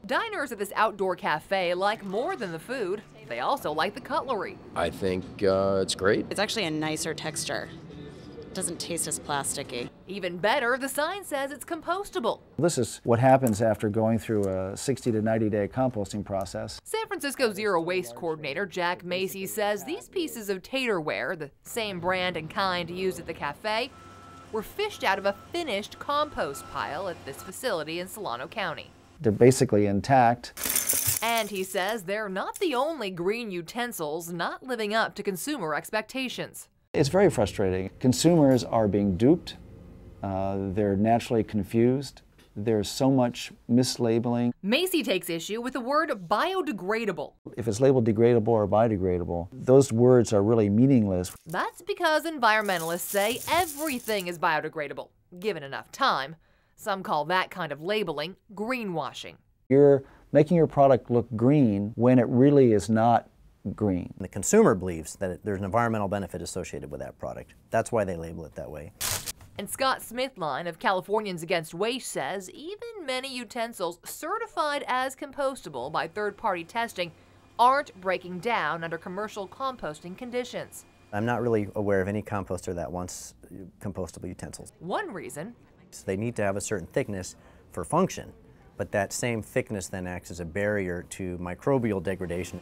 Diners at this outdoor cafe like more than the food. They also like the cutlery. I think it's great. It's actually a nicer texture. It doesn't taste as plasticky. Even better, the sign says it's compostable. This is what happens after going through a 60 to 90-day composting process. San Francisco Zero Waste Coordinator Jack Macy says these pieces of taterware, the same brand and kind used at the cafe, were fished out of a finished compost pile at this facility in Solano County. They're basically intact. And he says they're not the only green utensils not living up to consumer expectations. It's very frustrating. Consumers are being duped. They're naturally confused. There's so much mislabeling. Macy takes issue with the word biodegradable. If it's labeled degradable or biodegradable, those words are really meaningless. That's because environmentalists say everything is biodegradable, given enough time. Some call that kind of labeling greenwashing. You're making your product look green when it really is not green. The consumer believes that there's an environmental benefit associated with that product. That's why they label it that way. And Scott Smithline of Californians Against Waste says even many utensils certified as compostable by third-party testing aren't breaking down under commercial composting conditions. I'm not really aware of any composter that wants compostable utensils. One reason: so they need to have a certain thickness for function, but that same thickness then acts as a barrier to microbial degradation.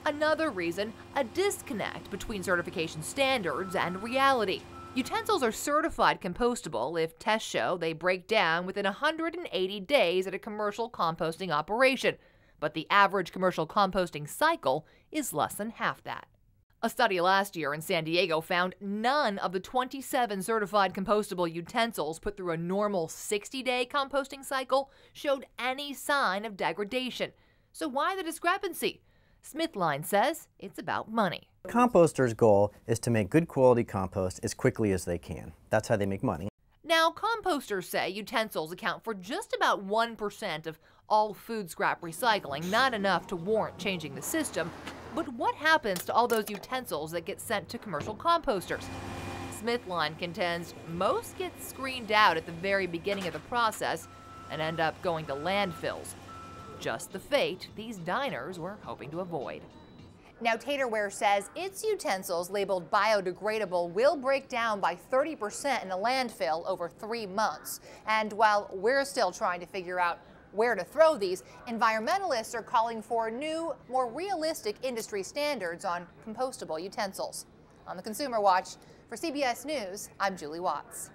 Another reason, a disconnect between certification standards and reality. Utensils are certified compostable if tests show they break down within 180 days at a commercial composting operation, but the average commercial composting cycle is less than half that. A study last year in San Diego found none of the 27 certified compostable utensils put through a normal 60-day composting cycle showed any sign of degradation. So why the discrepancy? Smithline says it's about money. A composter's goal is to make good quality compost as quickly as they can. That's how they make money. Now, composters say utensils account for just about 1% of all food scrap recycling, not enough to warrant changing the system. But what happens to all those utensils that get sent to commercial composters? Smithline contends most get screened out at the very beginning of the process and end up going to landfills. Just the fate these diners were hoping to avoid. Now, Taterware says its utensils labeled biodegradable will break down by 30% in a landfill over 3 months. And while we're still trying to figure out where to throw these, environmentalists are calling for new, more realistic industry standards on compostable utensils. On the Consumer Watch, for CBS News, I'm Julie Watts.